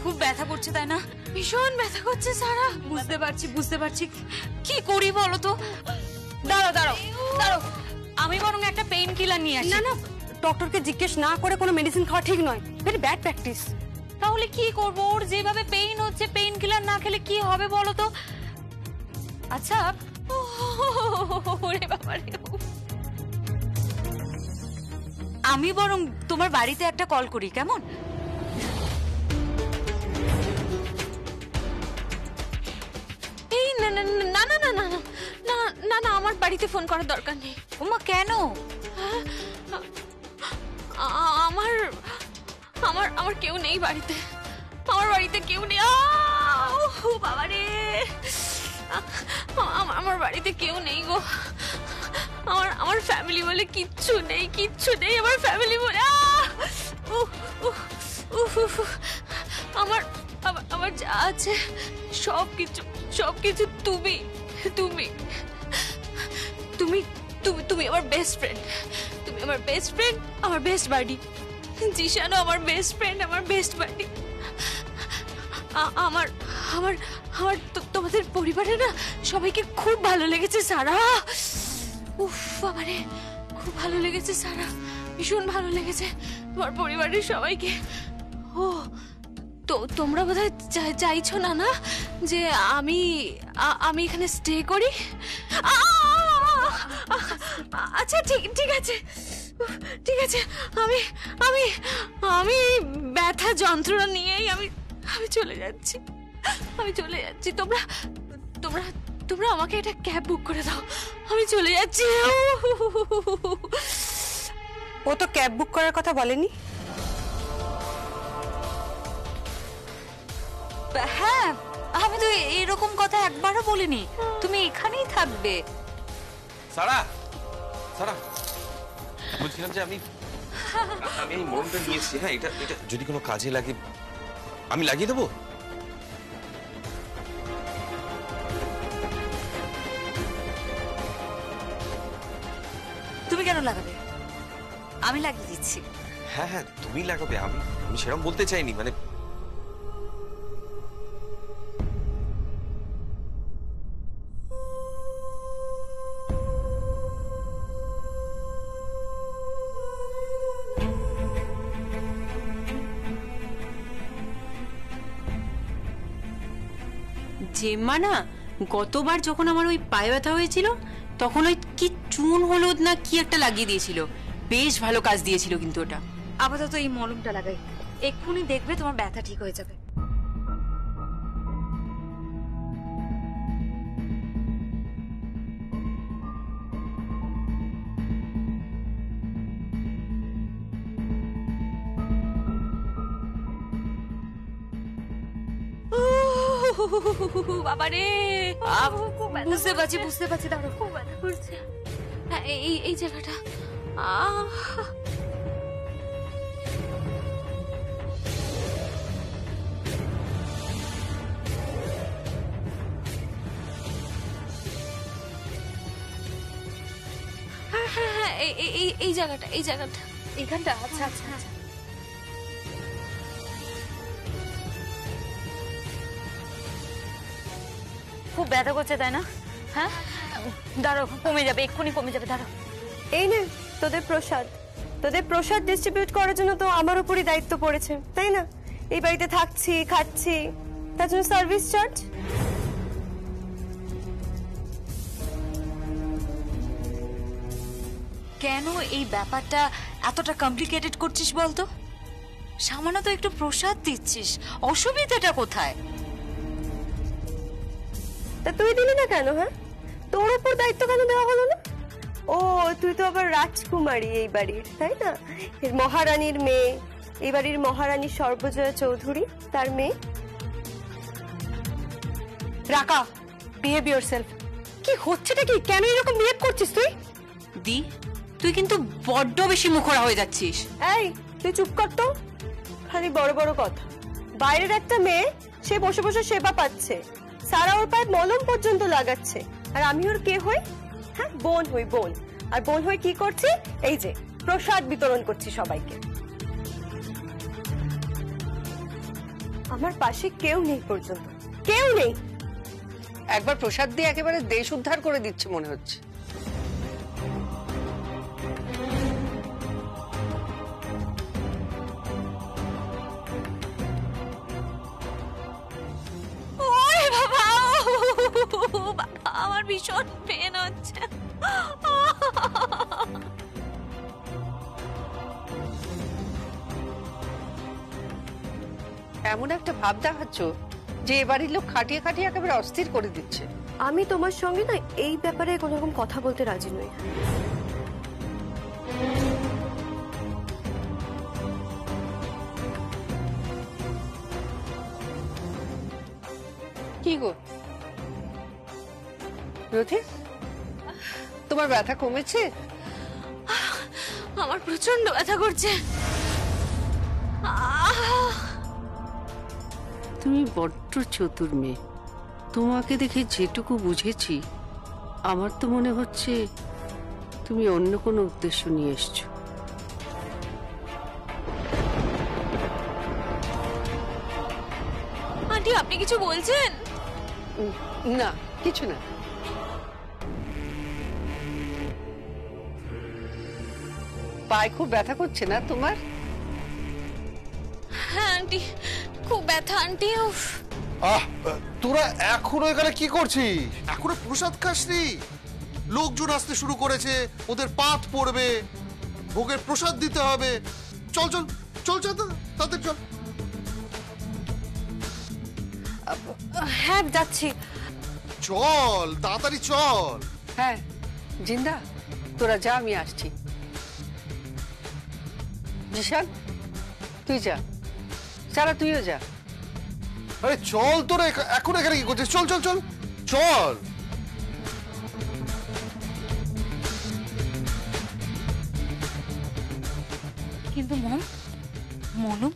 খুব ব্যথা করছে তাই না? ভীষণ ব্যথা করছে সারা। বুঝতে পারছি কি করি বলো তো? দাঁড়াও আমি বরং একটা পেইন কিলার নিয়ে আসি। না ডক্টরকে জিজ্ঞেস না করে কোনো মেডিসিন খাওয়া ঠিক নয়, ভেরি ব্যাড প্র্যাকটিস। তাহলে কি করবো? ওর যেভাবে পেইন হচ্ছে, পেইন কিলার না খেলে কি হবে বলো তো? আচ্ছা ওরে বাবা রে, আমি বরং তোমার বাড়িতে একটা কল করি, কেমন? এই না না না না না না না না না, আমার বাড়িতে ফোন করার দরকার নেই। ওমা কেন? আমার আমার আমার কেউ নেই বাড়িতে, আমার বাড়িতে কেউ নেই। বাবা রে, আমার বাড়িতে কেউ নেই গো। আমার ফ্যামিলি বলে কিচ্ছু নেই আমার ফ্যামিলি বলে। আমার আমার যা আছে সবকিছু তুমি তুমি তুমি তুমি তুমি আমার বেস্ট ফ্রেন্ড, তুমি আমার বেস্ট ফ্রেন্ড, আমার বেস্ট বাডি। জিশানো আমার বেস্ট ফ্রেন্ড, আমার বেস্ট বাডি। আমার আমার আমার তোমাদের পরিবারে না সবাইকে খুব ভালো লেগেছে সারা। উফ বাবারে, খুব ভালো লেগেছে সারা, ভীষণ ভালো লেগেছে তোমার পরিবারের সবাইকে। ও তো তোমরা বোধহয় চাইছো না না যে আমি এখানে স্টে করি? আচ্ছা ঠিক আছে আমি আমি আমি ব্যথা যন্ত্রণা নিয়েই আমি চলে যাচ্ছি। তোমরা তোমরা তোমরা আমাকে একটা ক্যাব বুক করে দাও, আমি চলে যাচ্ছি। ও তো ক্যাব বুক করার কথা বলেনি। হ্যাঁ, আমি তো এরকম কথা একবারও বলিনি। তুমি এখানেই থাকবে। সারা বলছিলাম যে আমি এই মলমটা নিয়ে এসেছি। হ্যাঁ, এটা যদি কোনো কাজে লাগে আমি লাগিয়ে দেবো। তুমি কেন লাগাবে? আমি লাগিয়ে দিচ্ছি। হ্যাঁ তুমি লাগাবে, আমি সেরকম বলতে চাইনি। মানে জেম্মা না, গতবার যখন আমার ওই পায়ে ব্যথা হয়েছিল তখন ওই কি চুন হলুদ না কি একটা লাগিয়ে দিয়েছিল, বেশ ভালো কাজ দিয়েছিল কিন্তু ওটা। আপাতত এই মলমটা লাগাই, এক্ষুনি দেখবে তোমার ব্যথা ঠিক হয়ে যাবে। বাবারে, বুঝতে পারছি দাঁড়াও, খুব ব্যথা করছে। হ্যাঁ, এই জায়গাটা। হ্যাঁ, এই জায়গাটা এখানটা। আচ্ছা। খুব ব্যথা করছে তাই না? হ্যাঁ, দাঁড়াও, কমে যাবে, এক্ষুনি কমে যাবে, দাঁড়াও। এই নে তোদের প্রসাদ ডিস্ট্রিবিউট করার জন্য তো আমার উপরই দায়িত্ব পড়েছে, তাই না? এই বাড়িতে থাকছি, খাচ্ছি, তার জন্য সার্ভিস চার্জ। কেন এই ব্যাপারটা এতটা কমপ্লিকেটেড করছিস বলতো? সামান্য তো একটু প্রসাদ দিচ্ছিস, অসুবিধাটা কোথায়? তা তুই দিলি না কেন? হ্যাঁ, তোর উপর দায়িত্ব কেন দেওয়া হলো না? ও তুই তো আবার রাজকুমারী এই বাড়ির, তাই না? এর মহারানীর মেয়ে, এই বাড়ির মহারানী সর্বজয়া চৌধুরী, তার মেয়ে। রাকা, বিহেভ ইয়োরসেলফ। কি হচ্ছেটা কি? কেন এরকম বিহেভ করছিস তুই? দি, তুই কিন্তু বড্ড বেশি মুখরা হয়ে যাচ্ছিস। এই তুই চুপ কর তো, খালি বড় বড় কথা। বাইরের একটা মেয়ে, সে বসে বসে সেবা পাচ্ছে, সারা ওর পায়ে মলম পর্যন্ত লাগাচ্ছে, আর আমি ওর কে হই? হ্যাঁ, বোন হই, বোন। আর বোন হয়ে কি করছি? এই যে প্রসাদ বিতরণ করছি সবাইকে। আমার পাশে কেউ নেই পর্যন্ত, কেউ নেই। একবার প্রসাদ দিয়ে একেবারে দেশ উদ্ধার করে দিচ্ছে মনে হচ্ছে। ওরে বাবা, বাবা, আমার ভীষণ পেন হচ্ছে। এমন একটা ভাব দেখাচ্ছ যে এবাড়ির লোক খাটিয়ে খাটিয়ে একেবারে অস্থির করে দিচ্ছে। আমি তোমার সঙ্গে না এই ব্যাপারে কোনো রকম কথা বলতে রাজি নই। কি গো রথি, তোমার ব্যথা কমেছে? আমার প্রচন্ড ব্যথা করছে। তুমি বড্ড চতুর মেয়ে। তোমাকে দেখে যেটুকু বুঝেছি, আমার তো মনে হচ্ছে তুমি অন্য কোনো উদ্দেশ্য নিয়ে এসছো। আন্টি, আপনি কিছু বলছেন? না, কিছু না। পায়ে খুব ব্যথা করছে না তোমার? হ্যাঁ আন্টি, খুব ব্যথা আন্টি। উফ, আহ, তোরা এখনো এখানে কি করছিস? এখনো প্রসাদ খাসনি? লোকজন আসতে শুরু করেছে, ওদের পাত পড়বে, ভোগের প্রসাদ দিতে হবে। চল চল চল চল, তাদের চল। হ্যাঁ যাচ্ছি। চল তাড়াতাড়ি চল। হ্যাঁ জিন্দা, তোরা যা, আমি আসছি। জিশান তুই যা, সারা তুইও যা। আরে চল, তোরা এখন এখানে কি করছিস? চল চল চল চল। কিন্তু মনু,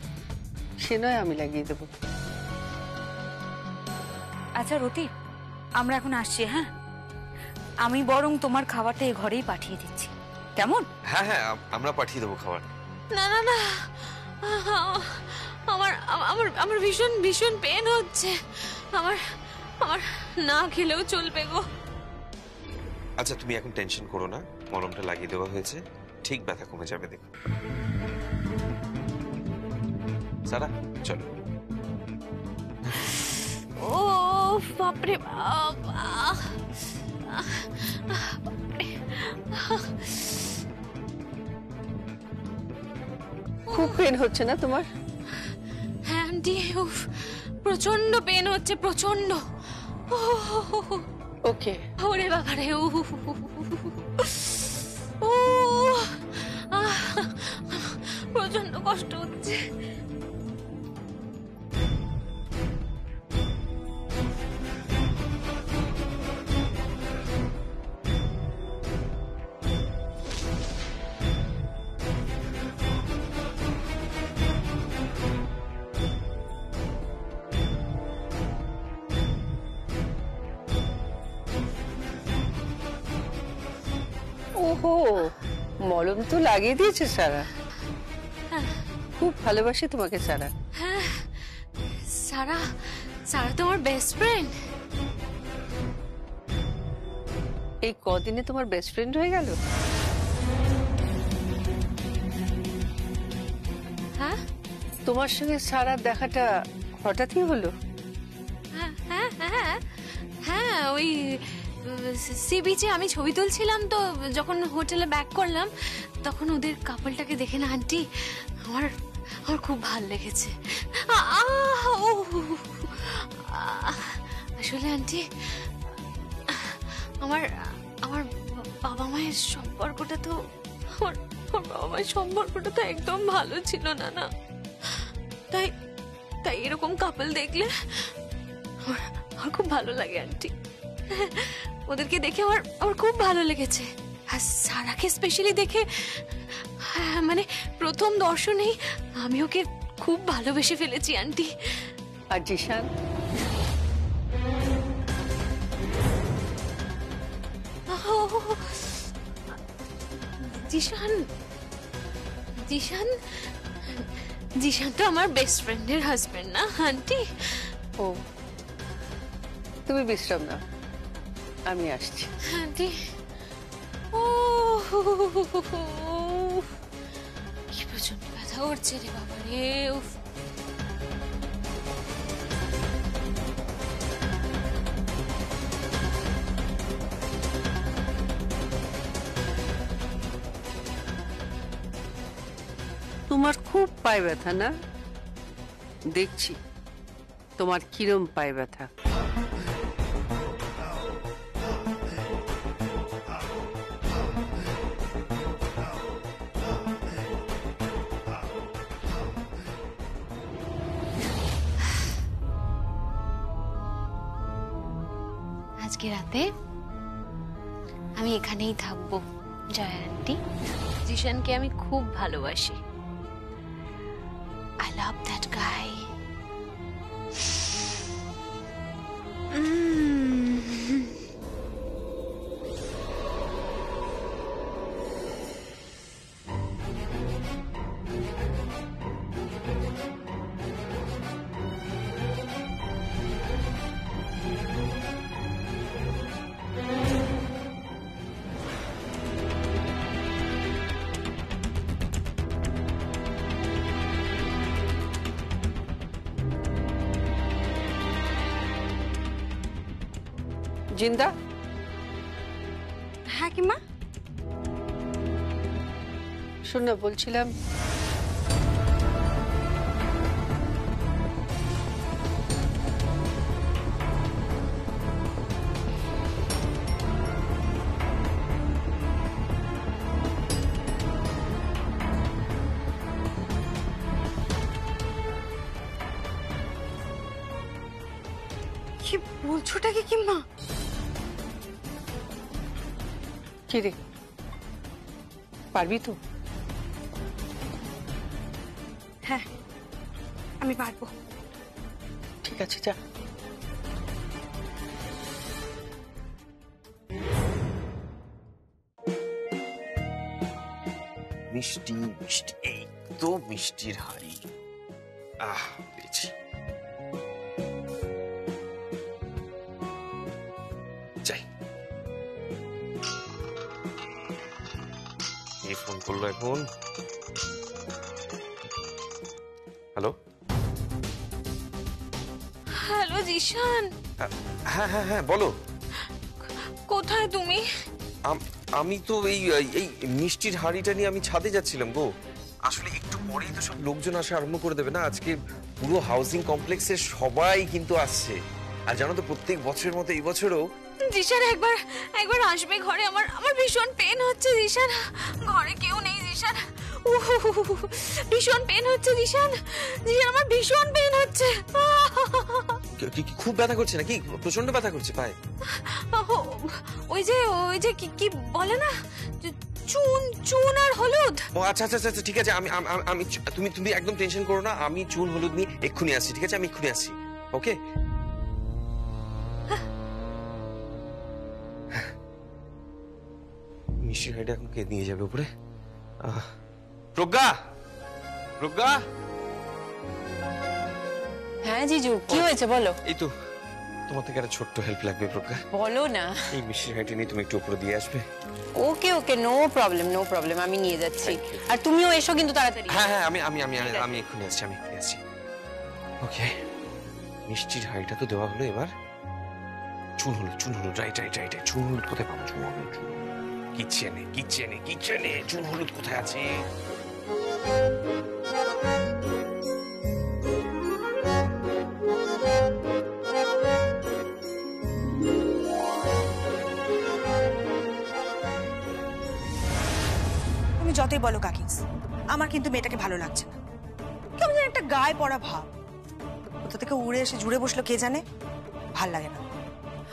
সে নয় আমি লাগিয়ে দেবো। আচ্ছা রতি, আমরা এখন আসছি। হ্যাঁ, আমি বরং তোমার খাবারটা এই ঘরেই পাঠিয়ে দিচ্ছি, কেমন? হ্যাঁ হ্যাঁ, আমরা পাঠিয়ে দেবো খাবার। না না না, আমার আমার আমার ভীষণ ভীষণ পেন হচ্ছে। আমার আমার না খেলেও চলবে গো। আচ্ছা তুমি এখন টেনশন করো না, মলমটা লাগিয়ে দেওয়া হয়েছে, ঠিক ব্যথা কমে যাবে দেখো। সারা চলো। ও বাপরে বাবা, খুব পেন হচ্ছে না তোমার? হ্যাঁ আন্টি, উফ, প্রচন্ড পেন হচ্ছে, প্রচন্ড। ওকে। ওরে বাবা রে, প্রচন্ড কষ্ট হচ্ছে। ওহো, মলম তো লাগিয়ে দিয়েছে সারা। খুব ভালোবাসি তোমাকে সারা। হ্যাঁ, সারা সারা তোমার বেস্ট ফ্রেন্ড। এই কদিনে তোমার বেস্ট ফ্রেন্ড হয়ে গেল? হ্যাঁ তোমার সঙ্গে সারার দেখাটা হঠাৎই হলো? হ্যাঁ হ্যাঁ হ্যাঁ হ্যাঁ, ওই সি বিচে আমি ছবি তুলছিলাম তো, যখন হোটেলে ব্যাক করলাম তখন ওদের কাপলটাকে দেখে না আন্টি, আমার আমার খুব ভালো লেগেছে। আসলে আন্টি, আমার আমার বাবা মায়ের সম্পর্কটা তো আমার বাবা মায়ের সম্পর্কটা তো একদম ভালো ছিল না না, তাই তাই এরকম কাপল দেখলে আমার খুব ভালো লাগে আন্টি। ওদেরকে দেখে আমার খুব ভালো লেগেছে, আর সারাকে স্পেশালি দেখে, মানে প্রথম দর্শনেই আমি ওকে খুব ভালোবেসে ফেলেছি আন্টি। আর জিশান? জিশান জিশান জিশান তো আমার বেস্ট ফ্রেন্ডের হাজবেন্ড না আন্টি? ও, তুমি বিশ্রাম নাও, আমি আসছি। আন্টি ও কি প্রচন্ড ব্যথা করছে রে বাবা রে। উফ, তোমার খুব পায়ে ব্যথা না? দেখছি তোমার কিরম পায়ে ব্যথা। আজকে রাতে আমি এখানেই থাকবো জয়া আন্টি। জিশানকে আমি খুব ভালোবাসি। I love that guy. জিন্দা, হ্যাঁ কিমা? শোন না, বলছিলাম কি বলছোটা কি কিমা? কি রে, পারবি তো? হ্যাঁ আমি পারবো। ঠিক আছে, যা। মিষ্টি মিষ্টি, এই তো মিষ্টির হাড়ি। পেয়েছি। যাই, এই ফোন করলো এখন। হ্যালো। হ্যালো জিশান, হ্যাঁ হ্যাঁ হ্যাঁ, বলো। কোথায় তুমি? আমি তো এই এই মিষ্টির হাঁড়িটা নিয়ে আমি ছাদে যাচ্ছিলাম গো। আসলে একটু পরেই তো সব লোকজন আসা আরম্ভ করে দেবে না। আজকে পুরো হাউজিং কমপ্লেক্সের সবাই কিন্তু আসছে। আর জানো তো, প্রত্যেক বছরের মতো এই বছরও জিশান একবার আসবে ঘরে। আমার ভীষণ পেন হচ্ছে জিশান। ঘরে কেউ নেই জিশান। ভীষণ পেন হচ্ছে জিশান। আমার ভীষণ পেন হচ্ছে। খুব ব্যথা করছে নাকি? প্রচন্ড ব্যথা করছে পায়ে? ওই যে কি বলে না, চুন আর হলুদ। ও আচ্ছা আচ্ছা আচ্ছা, ঠিক আছে। আমি তুমি একদম টেনশন করো না। আমি চুন হলুদ নিয়ে এক্ষুনি আসছি, ঠিক আছে? আমি এক্ষুনি আসছি, ওকে? মিষ্টির হাঁড়িটা এখন কে নিয়ে যাবে উপরে? প্রজ্ঞা, প্রজ্ঞা। হ্যাঁ জিজু, কি হয়েছে বলো? এই তো, তোমার থেকে একটা ছোট্ট হেল্প লাগবে প্রজ্ঞা। বলো না। এই মিষ্টির হাঁড়িটা নিয়ে তুমি একটু উপরে দিয়ে আসবে। ওকে ওকে, নো প্রবলেম, আমি নিয়ে যাচ্ছি। আর তুমিও এসো কিন্তু তাড়াতাড়ি। হ্যাঁ হ্যাঁ, আমি এক্ষুনি আসছি, ওকে। মিষ্টির হাঁড়িটা তো দেওয়া হলো, এবার চুন হলুদ, রাইট। চুন হলুদ কোথায় পাবো? চুন হলুদ কিচেনে চুন হলুদ কোথায় আছে? তুমি যতই বলো কাকিস, আমার কিন্তু মেয়েটাকে ভালো লাগছে না। কেমন যেন একটা গায়ে পড়া ভাব। কোথা থেকে উড়ে এসে জুড়ে বসলো কে জানে, ভাল লাগে না।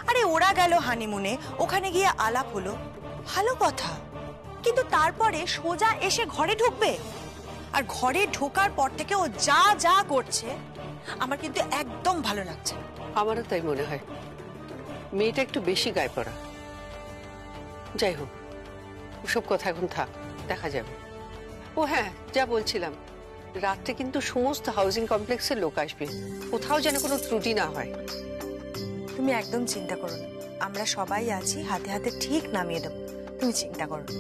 আরে ওরা গেল হানিমুনে, ওখানে গিয়ে আলাপ হলো, ভালো কথা, কিন্তু তারপরে সোজা এসে ঘরে ঢুকবে। আর ঘরে ঢোকার পর থেকে ও যা করছে আমার কিন্তু একদম ভালো লাগছে না। আমারও তাই মনে হয়, মেয়েটা একটু বেশি গায়ে পড়া। যাই হোক, ওসব কথা এখন থাক, দেখা যাবে। ও হ্যাঁ, যা বলছিলাম, রাত্রে কিন্তু সমস্ত হাউজিং কমপ্লেক্সের লোক আসবে, কোথাও যেন কোনো ত্রুটি না হয়। তুমি একদম চিন্তা করো না, আমরা সবাই আছি, হাতে হাতে ঠিক নামিয়ে দেবো, তুমি চিন্তা করো না।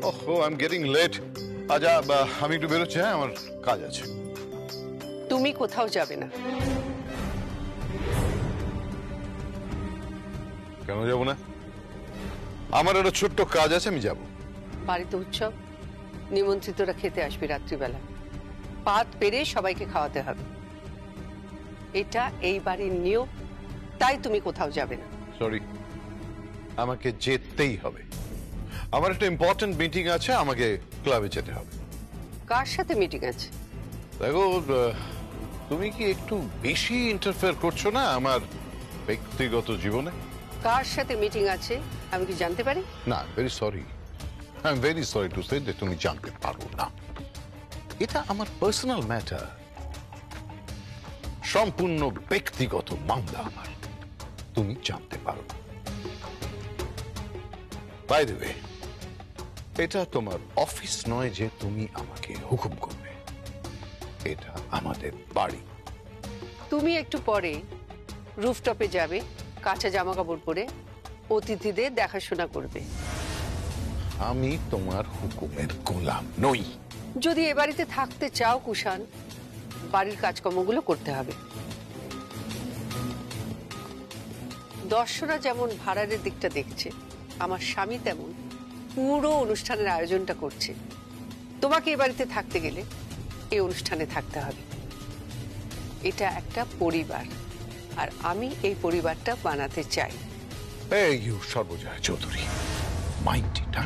ওহো, আই এম গেটিং লেট। আচ্ছা, আমি একটু বেরোচ্ছি, হ্যাঁ, আমার কাজ আছে। তুমি কোথাও যাবে না। কেন যাব না? আমার একটা ছোট্ট কাজ আছে, আমি যাব। বাড়িতে উৎসব, নিমন্ত্রিতরা খেতে আসবে রাত্রিবেলা, পাত পেরে সবাইকে খাওয়াতে হবে, এটা এই বাড়ির নিয়ম, তাই তুমি কোথাও যাবে না। সরি, আমাকে যেতেই হবে। আমার একটা ইম্পর্টেন্ট মিটিং আছে, আমাকে ক্লাবে যেতে হবে। কার সাথে মিটিং আছে? দেখো, তুমি কি একটু বেশি ইন্টারফেয়ার করছো না আমার ব্যক্তিগত জীবনে? কার সাথে মিটিং আছে আমি কি জানতে পারি? না, very sorry, I am very sorry to say যে তুমি জানতে পারো না। এটা আমার পার্সোনাল ম্যাটার, সম্পূর্ণ ব্যক্তিগত মামলা আমার, তুমি জানতে পারো না। বাই দ্য ওয়ে, এটা তোমার অফিস নয় যে তুমি আমাকে হুকুম করবে, এটা আমাদের বাড়ি। তুমি একটু পরে রুফটপে যাবে, কাঁচা জামা কাপড় পরে অতিথিদের দেখাশোনা করবে। আমি তোমার হুকুমের গোলাম নই। যদি এ বাড়িতে থাকতে চাও কুষাণ, বাড়ির কাজকর্মগুলো করতে হবে। দর্শকরা যেমন ভাড়ারের দিকটা দেখছে, আমার স্বামী তেমন পুরো অনুষ্ঠানের আয়োজনটা করছে। তোমাকে এ বাড়িতে থাকতে গেলে এই অনুষ্ঠানে থাকতে হবে। এটা একটা পরিবার, আর আমি এই পরিবারটা বানাতে চাই। এই সর্বজয়া চৌধুরী, মাইন্ড ইট।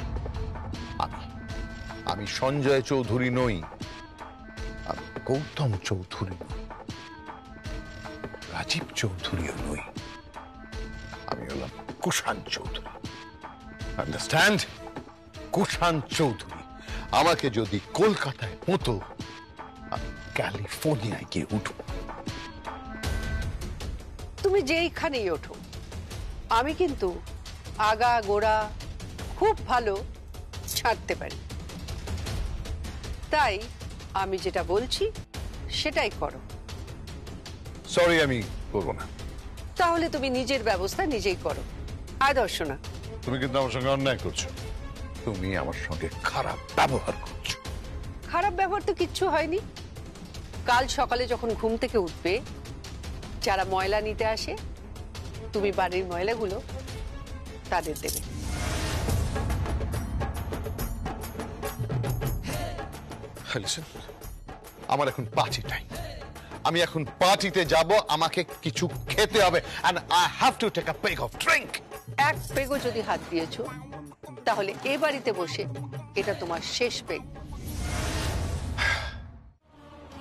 আমি সঞ্জয় চৌধুরী নই, আমি গৌতম চৌধুরী নই, রাজীব চৌধুরীও নই, আমি হলাম কুষাণ চৌধুরী। আন্ডারস্ট্যান্ড? কুষাণ চৌধুরী। আমাকে যদি কলকাতায় মতো, আমি ক্যালিফোর্নিয়ায় গিয়ে উঠব। তুমি যেইখানেই ওঠো, আমি কিন্তু আগা গোড়া খুব ভালো ছাড়তে পারি। তাই আমি যেটা বলছি সেটাই করো। সরি, আমি করবো না। তাহলে তুমি নিজের ব্যবস্থা নিজেই করো। আয় দর্শনা, তুমি কিন্তু আমার সঙ্গে অন্যায় করছো, তুমি আমার সঙ্গে খারাপ ব্যবহার করছো। খারাপ ব্যবহার তো কিচ্ছু হয়নি। কাল সকালে যখন ঘুম থেকে উঠবে, যারা ময়লা নিতে আসে, তুমি বাড়ির ময়লাগুলো তাদের দেবে। লিসেন, আমার এখন পার্টি টাইম, আমি এখন পার্টিতে যাব, আমাকে কিছু খেতে হবে, and I have to take a peg of drink. এক পেগও যদি হাত দিয়েছো, তাহলে এ বাড়িতে বসে এটা তোমার শেষ পেগ।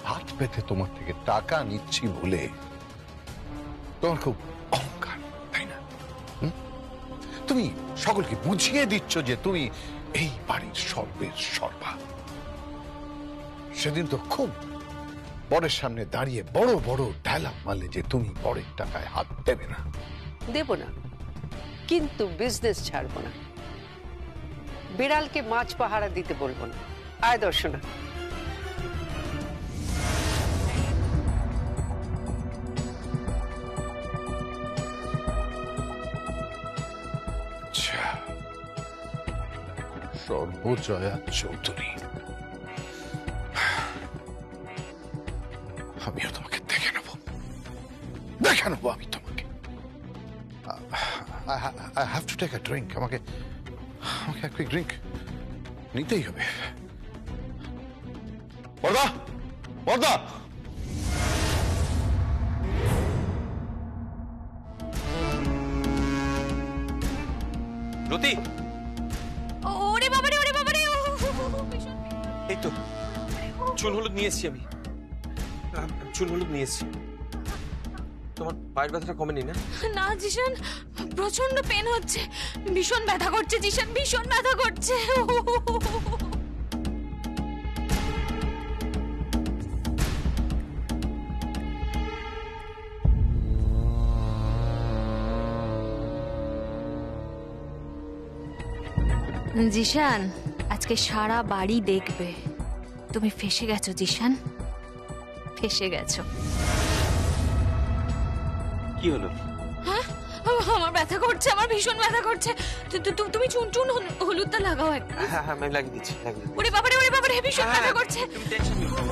হাত পেতে তোমার থেকে টাকা নিচ্ছি বলে তোমার খুব অহংকার, তাই না? তুমি সকলকে বুঝিয়ে দিচ্ছ যে তুমি এই বাড়ির সর্বের সর্বা। সেদিন তো খুব বরের সামনে দাঁড়িয়ে বড় বড় ডায়লগ মারলে যে তুমি বরের টাকায় হাত দেবে না। দেব না, কিন্তু বিজনেস ছাড়বো না। বিড়ালকে মাছ পাহারা দিতে বলবো না। আয় দর্শনা। সর্বজয়া চৌধুরী, আমিও তোমাকে দেখে নেবো আমি তোমাকে। I have to take a drink. আমাকে এক কুইক ড্রিঙ্ক নিতেই হবে। বরদা, বরদা, রতি, ওরে বাবারে, ওরে বাবারে, এই তো চুল হলুদ নিয়ে এসছি আমি, চুল হলুদ নিয়ে এসছি। তোমার পায়ের ব্যথাটা কমেনি না? না জিশান, প্রচন্ড পেন হচ্ছে, ভীষণ ব্যথা করছে জিশান, ভীষণ ব্যথা করছে। জিশান আজকে সারা বাড়ি দেখবে, তুমি ফেসে গেছো জিশান, ফেসে গেছো। কি হলো? হ্যাঁ, আমার ব্যথা করছে, আমার ভীষণ ব্যথা করছে। তুমি চুন চুন হলুদটা লাগাও একটা। হ্যাঁ হ্যাঁ, আমি লাগিয়ে দিচ্ছি। ওরে বাবারে, ভীষণ ব্যথা করছে। তুমি টেনশন নিও না।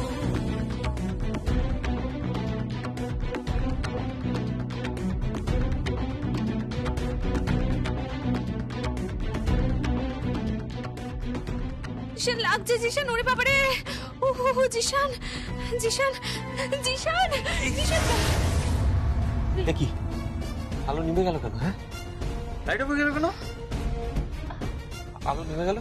জিশান লাগছে, জিশান, ওরে বাবারে। ও জিশান, জিশান, জিশান, জিশান। কি আলো নিভে গেল কেন? হ্যাঁ, লাইট অফ হয়ে গেল কেন? আলো নিভে গেল।